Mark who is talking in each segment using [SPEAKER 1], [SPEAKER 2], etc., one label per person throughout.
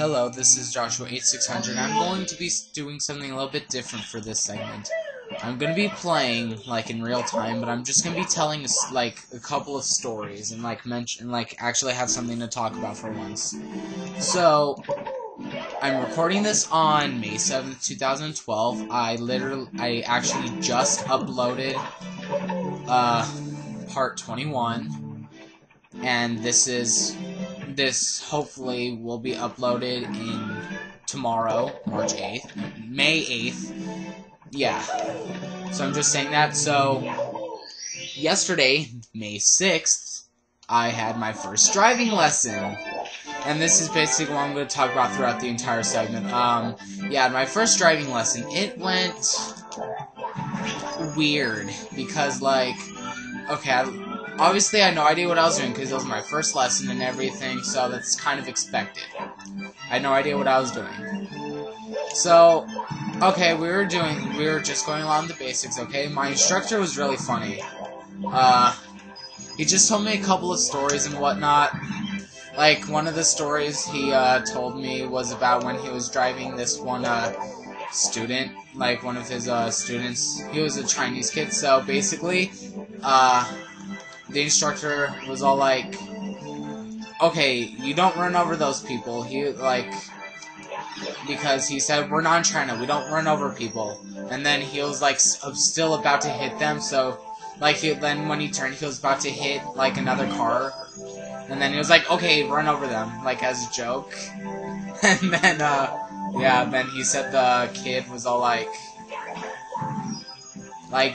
[SPEAKER 1] Hello, this is Joshua8600. I'm going to be doing something a little bit different for this segment. I'm going to be playing, like, in real time, but I'm just going to be telling, like, a couple of stories and, like, actually have something to talk about for once. So, I'm recording this on May 7th, 2012. I actually just uploaded, part 21, and this hopefully will be uploaded in tomorrow, May 8th. Yeah. So I'm just saying that. So, yesterday, May 6th, I had my first driving lesson. And this is basically what I'm going to talk about throughout the entire segment. Yeah, my first driving lesson, it went weird. Because, like, okay, obviously I had no idea what I was doing because it was my first lesson and everything, so that's kind of expected. I had no idea what I was doing. So, okay, we were just going along the basics, okay? My instructor was really funny. He just told me a couple of stories and whatnot. Like, one of the stories he told me was about when he was driving this one student, like one of his students. He was a Chinese kid, so basically, the instructor was all like, okay, you don't run over those people. Because he said, we're not in China, we don't run over people. And then he was, like, still about to hit them, so, like, then when he turned, he was about to hit, like, another car. And then he was like, okay, run over them, like, as a joke. And then, yeah, then he said the kid was all like,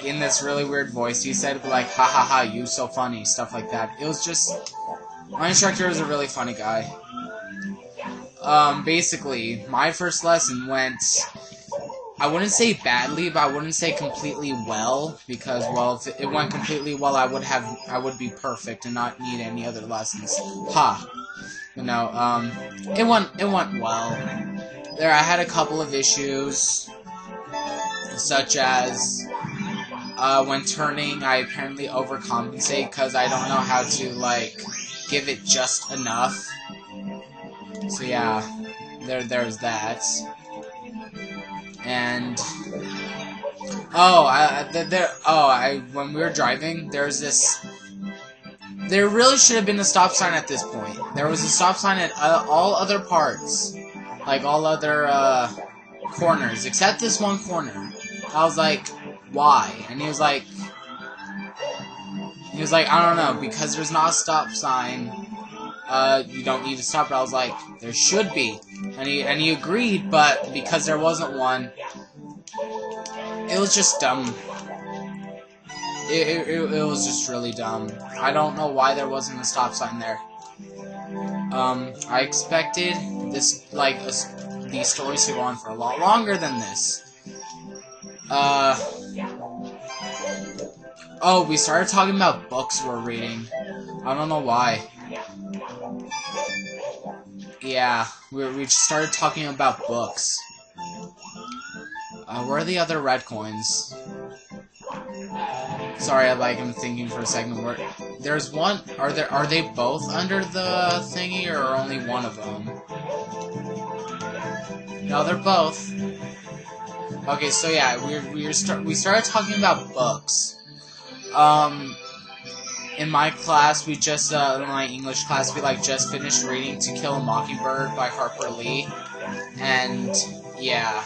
[SPEAKER 1] in this really weird voice, he said, like, ha ha ha, you so funny, stuff like that. It was just, my instructor was a really funny guy. Basically, my first lesson went, I wouldn't say badly, but I wouldn't say completely well, because, well, if it went completely well, I would be perfect and not need any other lessons. Ha! You know, it went well. There, I had a couple of issues, such as, when turning, I apparently overcompensate, because I don't know how to, like, give it just enough. So yeah, there's that. And when we were driving, there really should have been a stop sign at this point. There was a stop sign at all other parts, like all other corners, except this one corner. I was like, why? And he was like, I don't know, because there's not a stop sign. You don't need to stop. But I was like, there should be, and he agreed, but because there wasn't one, it was just dumb. It was just really dumb. I don't know why there wasn't a stop sign there. I expected this, like, these stories to go on for a lot longer than this. Oh, we started talking about books we're reading. I don't know why. Yeah, we started talking about books. Where are the other red coins? Sorry, I'm thinking for a second. There's one. Are they both under the thingy, or only one of them? No, they're both. Okay, so yeah, we started talking about books. In my class, we just, in my English class, we, just finished reading To Kill a Mockingbird by Harper Lee. And, yeah.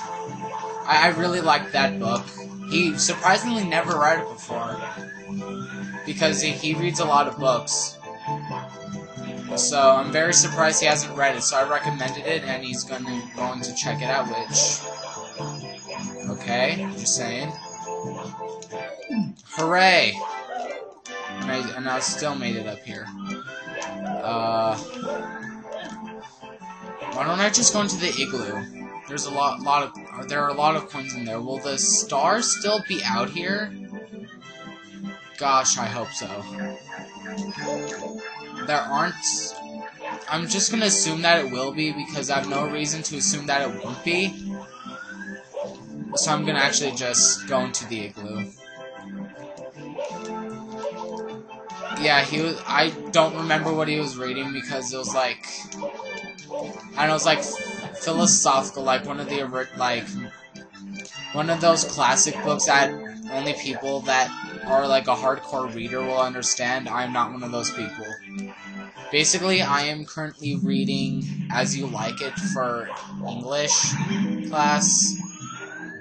[SPEAKER 1] I really liked that book. He surprisingly never read it before. Because he reads a lot of books. So, I'm very surprised he hasn't read it. So, I recommended it, and he's going to check it out, which... Okay, just saying. Hooray! And I still made it up here. Why don't I just go into the igloo? There's there are a lot of coins in there. Will the stars still be out here? Gosh, I hope so. There aren't. I'm just gonna assume that it will be because I have no reason to assume that it won't be. So I'm gonna actually just go into the igloo. Yeah, I don't remember what he was reading because it was like, I don't know, it's like philosophical, like one of the one of those classic books that only people that are like a hardcore reader will understand. I'm not one of those people. Basically, I am currently reading As You Like It for English class.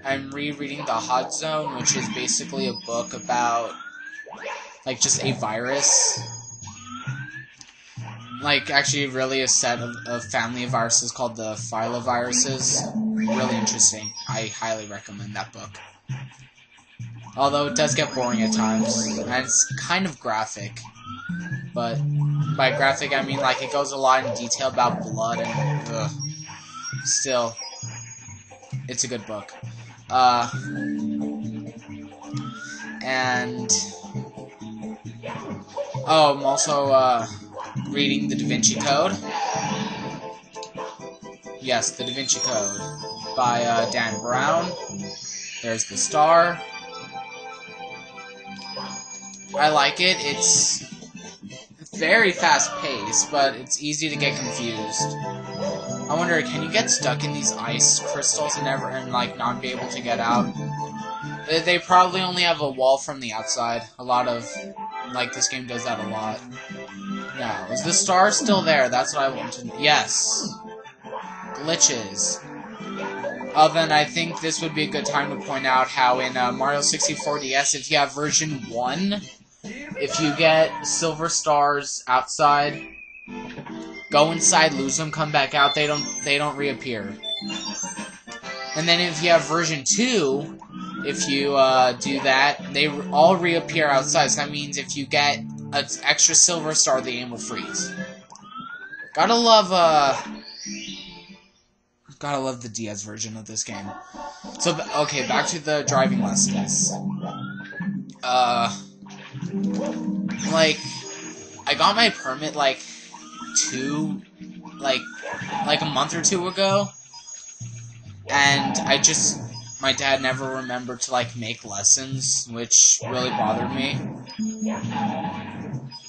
[SPEAKER 1] I'm rereading The Hot Zone, which is basically a book about, like, just a virus. Like, actually, really a set of family of viruses called the filoviruses. Really interesting. I highly recommend that book. Although it does get boring at times, and it's kind of graphic. But by graphic, I mean, like, it goes a lot in detail about blood and, still, it's a good book. And, oh, I'm also, reading the Da Vinci Code. Yes, the Da Vinci Code by, Dan Brown. There's the star. I like it. It's very fast-paced, but it's easy to get confused. I wonder, can you get stuck in these ice crystals and like not be able to get out? They probably only have a wall from the outside. A lot of, like, this game does that a lot. Now, is the star still there? That's what I want to know. Yes. Glitches. Then I think this would be a good time to point out how in Mario 64 DS, if you have version 1, if you get silver stars outside, go inside, lose them, come back out, they don't reappear. And then if you have version 2, if you do that, they all reappear outside. So that means if you get an extra silver star, the game will freeze. Gotta love the DS version of this game. So, okay, back to the driving lessons. Like, I got my permit, like a month or two ago, and my dad never remembered to, like, make lessons, which really bothered me,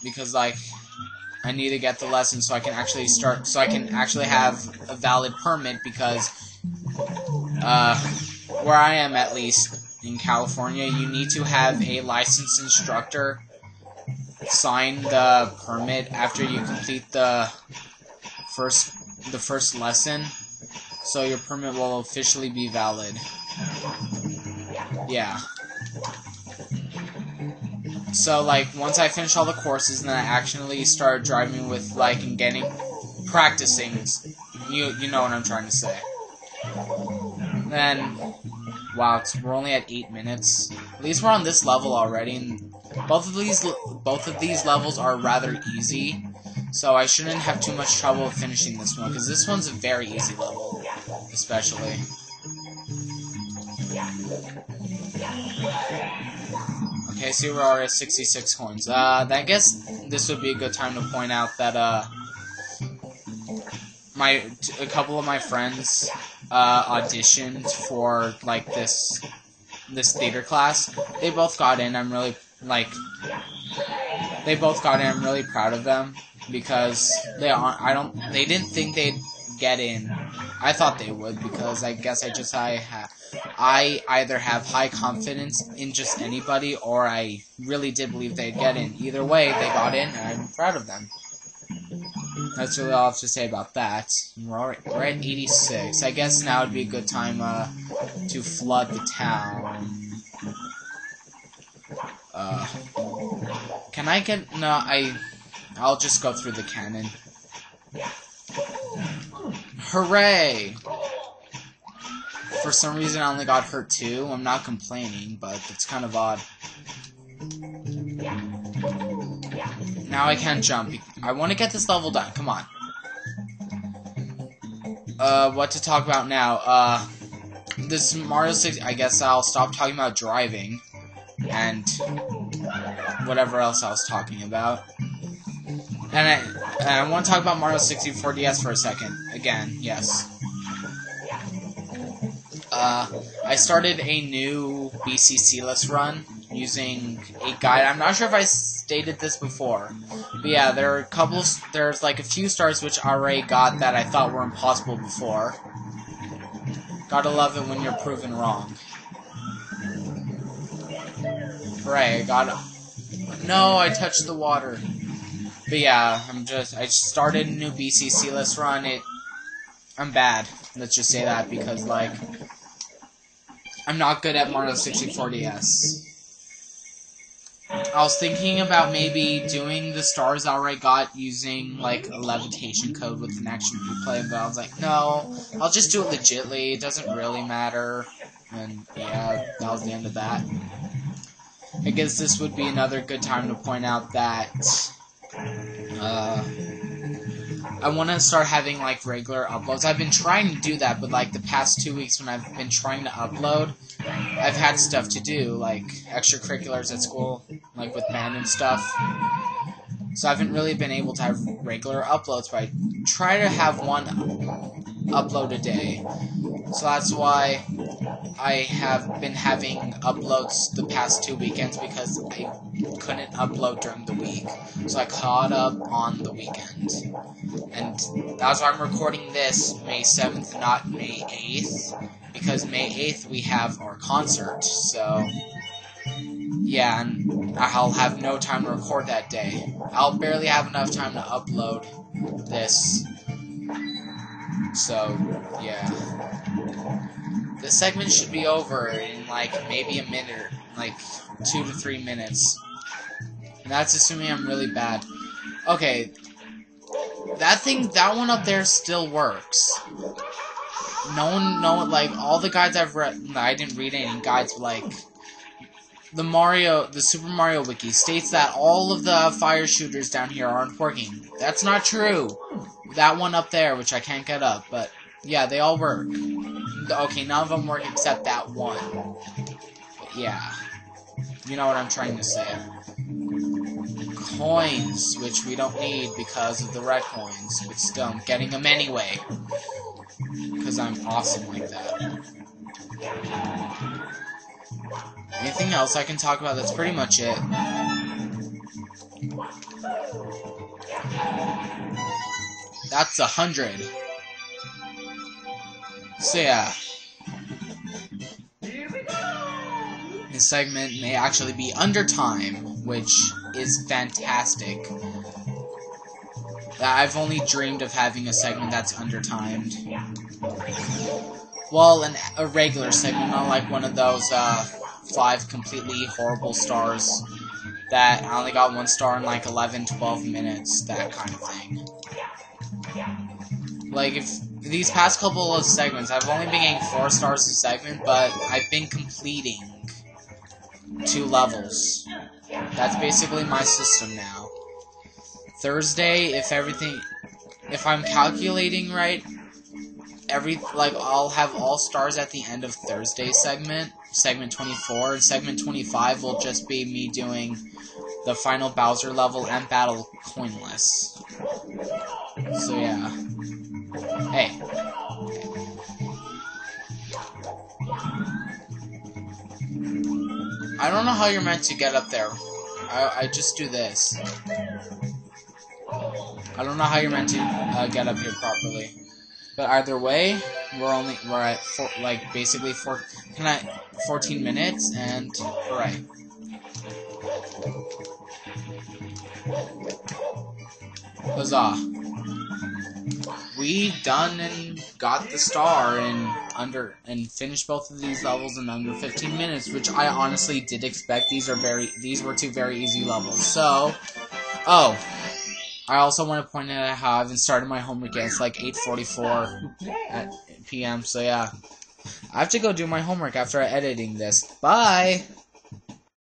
[SPEAKER 1] because, like, I need to get the lessons so I can actually have a valid permit, because, where I am, at least, in California, you need to have a licensed instructor sign the permit after you complete the first lesson, so your permit will officially be valid. Yeah. So, like, once I finish all the courses, then I actually start driving with, like, and practicing. You know what I'm trying to say. Then, wow, we're only at 8 minutes. At least we're on this level already, and both of these levels are rather easy, so I shouldn't have too much trouble finishing this one, because this one's a very easy level, especially. Okay, so we're already at 66 coins. I guess this would be a good time to point out that, a couple of my friends, auditioned for, like, this theater class. They both got in. I'm really proud of them, because they didn't think they'd get in. I thought they would, because I guess I either have high confidence in just anybody, or I really did believe they'd get in. Either way, they got in, and I'm proud of them. That's really all I have to say about that. We're at 86. I guess now would be a good time to flood the town. Can I get... No, I'll just go through the cannon. Hooray! For some reason I only got hurt too. I'm not complaining, but it's kind of odd. Now I can't jump. I want to get this level done. Come on. What to talk about now? This Mario 6... I guess I'll stop talking about driving. And whatever else I was talking about. And I want to talk about Mario 64 DS for a second. Again, yes. I started a new BCC-less run using a guide. I'm not sure if I stated this before, But yeah, there's like a few stars which I already got that I thought were impossible before. Gotta love it when you're proven wrong. Hooray, I got it. No, I touched the water. But yeah, I started a new BCC list run. I'm bad. Let's just say that, because, like, I'm not good at Mario 64 DS. I was thinking about maybe doing the stars I already got using, like, a levitation code with an action replay, but I was like, no, I'll just do it legitly. It doesn't really matter. And yeah, that was the end of that. I guess this would be another good time to point out that I want to start having, like, regular uploads. I've been trying to do that, but, like, the past 2 weeks when I've been trying to upload, I've had stuff to do, like extracurriculars at school, like with band and stuff. So I haven't really been able to have regular uploads, but I try to have one upload a day. So that's why I have been having uploads the past 2 weekends, because I couldn't upload during the week. So I caught up on the weekend. And that's why I'm recording this May 7th, not May 8th. Because May 8th we have our concert. So yeah, and I'll have no time to record that day. I'll barely have enough time to upload this. So, yeah. This segment should be over in, like, maybe a minute, or, like, 2 to 3 minutes. And that's assuming I'm really bad. Okay. That one up there still works. Like, all the guides I've read, I didn't read any guides, but, like, the Super Mario Wiki states that all of the fire shooters down here aren't working. That's not true. That one up there, which I can't get up, but yeah, they all work. Okay, none of them work except that one. But yeah, you know what I'm trying to say. Coins, which we don't need because of the red coins, but still, I'm getting them anyway. Because I'm awesome like that. Anything else I can talk about? That's pretty much it. That's 100. So yeah. This segment may actually be under time, which is fantastic. I've only dreamed of having a segment that's under-timed. Well, a regular segment, not like one of those 5 completely horrible stars that I only got 1 star in like 11, 12 minutes, that kind of thing. Like, if these past couple of segments, I've only been getting 4 stars a segment, but I've been completing 2 levels. That's basically my system now. Thursday, if I'm calculating right, I'll have all stars at the end of Thursday's segment 24, and segment 25 will just be me doing the final Bowser level and battle coinless. So yeah. Hey. I don't know how you're meant to get up there. I just do this. I don't know how you're meant to get up here properly. But either way, we're at basically 14 minutes, and alright. Huzzah. We done and got the star and finished both of these levels in under 15 minutes, which I honestly did expect. These were 2 very easy levels. So, I also want to point out how I haven't started my homework yet. It's like 8:44 p.m. So yeah, I have to go do my homework after editing this. Bye.